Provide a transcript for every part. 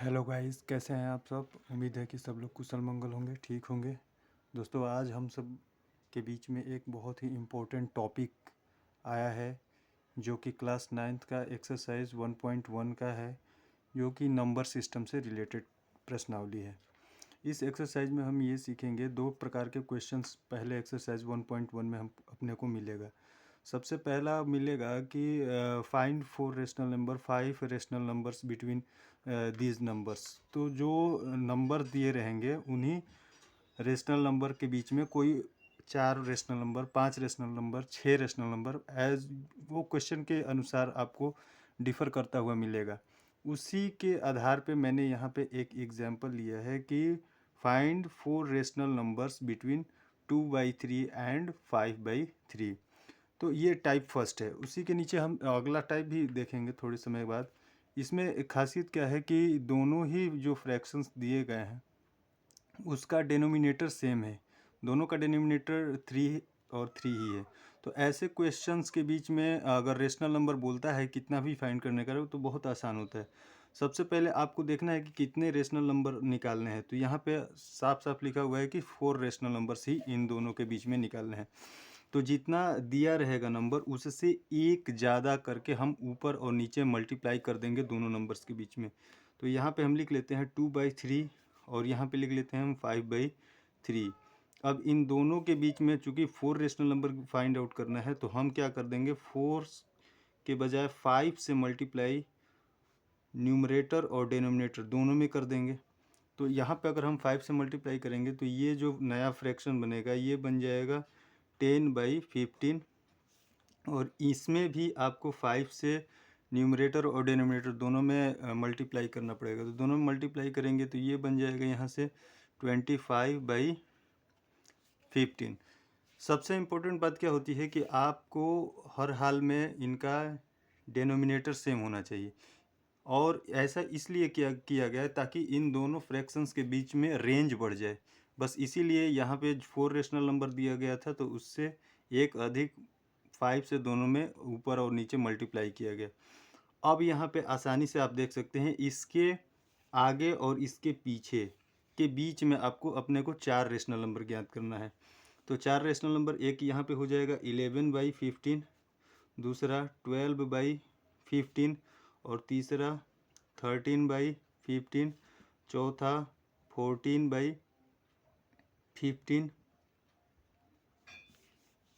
Hello guys, कैसे हैं आप सब। उम्मीद है कि सब लोग कुशल मंगल होंगे, ठीक होंगे। दोस्तों, आज हम सब के बीच में एक बहुत ही इम्पोर्टेंट टॉपिक आया है जो कि क्लास 9th का एक्सरसाइज 1.1 का है, जो कि नंबर सिस्टम से रिलेटेड प्रश्नावली है। इस एक्सरसाइज में हम ये सीखेंगे, दो प्रकार के क्वेश्चंस पहले एक्सरसाइज 1.1 में हम अपने को मिलेगा। सबसे पहला मिलेगा कि find 4 rational number, 5 rational numbers between these numbers. तो जो नंबर दिए रहेंगे उन्हीं रेशनल नंबर के बीच में कोई 4 rational number, 5 rational number, 6 rational number, as वो क्वेश्चन के अनुसार आपको डिफ़र करता हुआ मिलेगा। उसी के आधार पे मैंने यहाँ पे एक एग्जांपल लिया है कि find 4 rational numbers between 2/3 and 5/3। तो ये टाइप फर्स्ट है। उसी के नीचे हम अगला टाइप भी देखेंगे थोड़े समय बाद। इसमें एक खासियत क्या है कि दोनों ही जो फ्रैक्शंस दिए गए हैं उसका डिनोमिनेटर सेम है। दोनों का डिनोमिनेटर 3 और 3 ही है। तो ऐसे क्वेश्चंस के बीच में अगर रेशनल नंबर बोलता है कितना भी फाइंड करने का तो बहुत आसान होता है। सबसे पहले आपको देखना है कि कितने रेशनल नंबर निकालने हैं। तो यहाँ पे साफ साफ लिखा हुआ है कि 4 रेशनल नंबर्स ही इन दोनों के बीच में निकालने हैं। तो जितना दिया रहेगा नंबर उससे एक ज़्यादा करके हम ऊपर और नीचे मल्टीप्लाई कर देंगे दोनों नंबर्स के बीच में। तो यहाँ पे हम लिख लेते हैं 2/3 और यहाँ पे लिख लेते हैं हम 5/3। अब इन दोनों के बीच में चूंकि 4 रेशनल नंबर फाइंड आउट करना है तो हम क्या कर देंगे, 4 के बजाय 5 से मल्टीप्लाई न्यूमरेटर और डिनोमिनेटर दोनों में कर देंगे। तो यहाँ पे अगर हम 5 से मल्टीप्लाई करेंगे तो ये जो नया फ्रैक्शन बनेगा ये बन जाएगा 10/15। और इसमें भी आपको 5 से न्यूमरेटर और डिनोमिनेटर दोनों में मल्टीप्लाई करना पड़ेगा। तो दोनों में मल्टीप्लाई करेंगे तो ये बन जाएगा यहाँ से 25/15। सबसे इम्पोर्टेंट बात क्या होती है कि आपको हर हाल में इनका डिनोमिनेटर सेम होना चाहिए। और ऐसा इसलिए किया गया है ताकि इन दोनों फ्रैक्शंस के बीच में रेंज बढ़ जाए। बस इसीलिए यहाँ पे 4 रेशनल नंबर दिया गया था तो उससे एक अधिक 5 से दोनों में ऊपर और नीचे मल्टीप्लाई किया गया। अब यहाँ पे आसानी से आप देख सकते हैं इसके आगे और इसके पीछे के बीच में आपको अपने को 4 रेशनल नंबर ज्ञात करना है। तो 4 रेशनल नंबर, एक यहाँ पे हो जाएगा 11/15, दूसरा 12/15 और तीसरा 13/15, चौथा 14/15।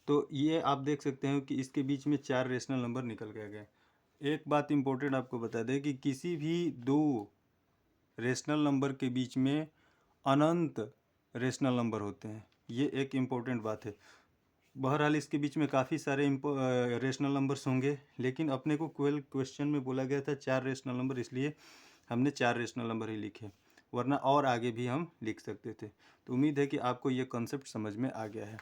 तो ये आप देख सकते हैं कि इसके बीच में 4 रेशनल नंबर निकल गए। एक बात इम्पोर्टेंट आपको बता दें कि किसी भी दो रेशनल नंबर के बीच में अनंत रेशनल नंबर होते हैं। ये एक इम्पोर्टेंट बात है। बहरहाल इसके बीच में काफ़ी सारे रेशनल नंबर्स होंगे, लेकिन अपने को क्वेश्चन में बोला गया था 4 रेशनल नंबर, इसलिए हमने 4 रेशनल नंबर ही लिखे, वरना और आगे भी हम लिख सकते थे। तो उम्मीद है कि आपको ये कॉन्सेप्ट समझ में आ गया है।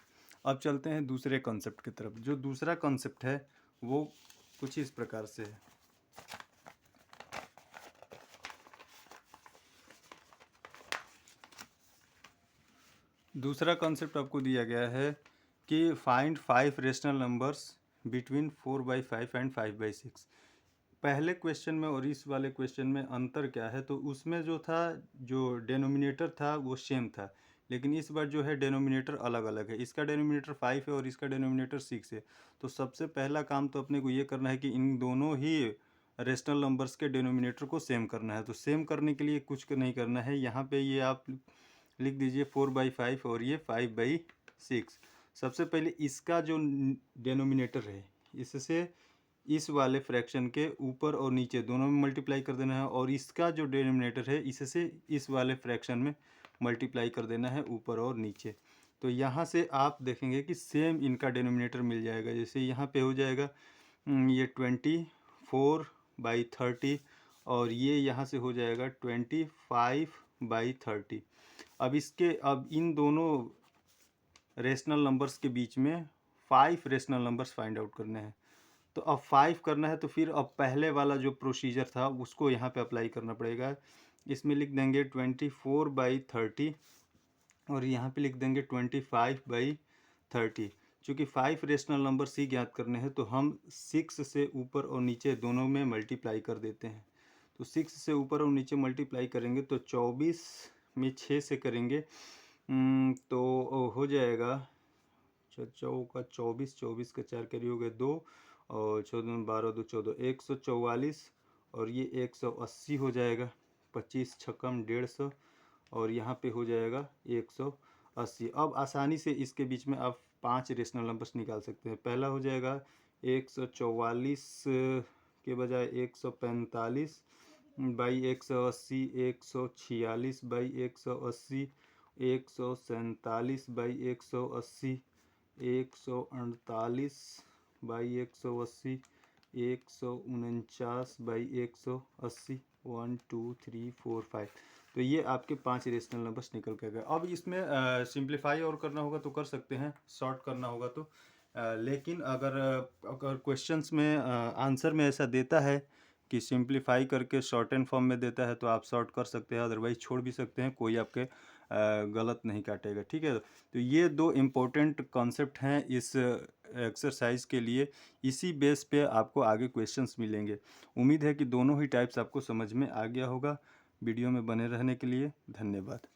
अब चलते हैं दूसरे कॉन्सेप्ट की तरफ। जो दूसरा कॉन्सेप्ट है वो कुछ इस प्रकार से है। दूसरा कॉन्सेप्ट आपको दिया गया है कि find 5 rational numbers between 4/5 and 5/6। पहले क्वेश्चन में और इस वाले क्वेश्चन में अंतर क्या है, तो उसमें जो था, जो डेनोमिनेटर था वो सेम था, लेकिन इस बार जो है डेनोमिनेटर अलग अलग है। इसका डेनोमिनेटर 5 है और इसका डेनोमिनेटर 6 है। तो सबसे पहला काम तो अपने को ये करना है कि इन दोनों ही रेशनल नंबर्स के डेनोमिनेटर को सेम करना है। तो सेम करने के लिए कुछ नहीं करना है, यहाँ पे ये आप लिख दीजिए 4/5 और ये 5/6। सबसे पहले इसका जो डेनोमिनेटर है इससे इस वाले फ्रैक्शन के ऊपर और नीचे दोनों में मल्टीप्लाई कर देना है, और इसका जो डिनोमिनेटर है इससे इस वाले फ्रैक्शन में मल्टीप्लाई कर देना है ऊपर और नीचे। तो यहाँ से आप देखेंगे कि सेम इनका डिनोमिनेटर मिल जाएगा। जैसे यहाँ पे हो जाएगा ये 24/30 और ये यहाँ से हो जाएगा 25/30। अब इन दोनों रेशनल नंबर्स के बीच में 5 रेशनल नंबर्स फाइंड आउट करने हैं। तो अब 5 करना है तो फिर अब पहले वाला जो प्रोसीजर था उसको यहाँ पे अप्लाई करना पड़ेगा। इसमें लिख देंगे 24/30 और यहाँ पे लिख देंगे 25/30। चूँकि 5 रेशनल नंबर ही ज्ञात करने हैं तो हम 6 से ऊपर और नीचे दोनों में मल्टीप्लाई कर देते हैं। तो 6 से ऊपर और नीचे मल्टीप्लाई करेंगे तो 24 में 6 से करेंगे तो हो जाएगा चौका 24, 24 का 4 करी हो गए 2 और 14 12 2 14 144 और ये 180 हो जाएगा। 25 छक्कम 150 और यहाँ पे हो जाएगा 180। अब आसानी से इसके बीच में आप 5 रेशनल नंबर्स निकाल सकते हैं। पहला हो जाएगा 144 के बजाय 145 by 180, 146 by 180, 147 by 180, 148 by 180, 149 by 180, 1 2 3 4 5। तो ये आपके 5 रेशनल नंबर्स निकल के गए। अब इसमें सिंप्लीफाई और करना होगा तो कर सकते हैं, शॉर्ट करना होगा तो लेकिन अगर क्वेश्चंस में आंसर में ऐसा देता है कि सिंप्लीफाई करके शॉर्ट एंड फॉर्म में देता है तो आप शॉर्ट कर सकते हैं, अदरवाइज छोड़ भी सकते हैं, कोई आपके गलत नहीं काटेगा। ठीक है, तो ये 2 इम्पोर्टेंट कॉन्सेप्ट हैं इस एक्सरसाइज के लिए। इसी बेस पे आपको आगे क्वेश्चंस मिलेंगे। उम्मीद है कि दोनों ही टाइप्स आपको समझ में आ गया होगा। वीडियो में बने रहने के लिए धन्यवाद।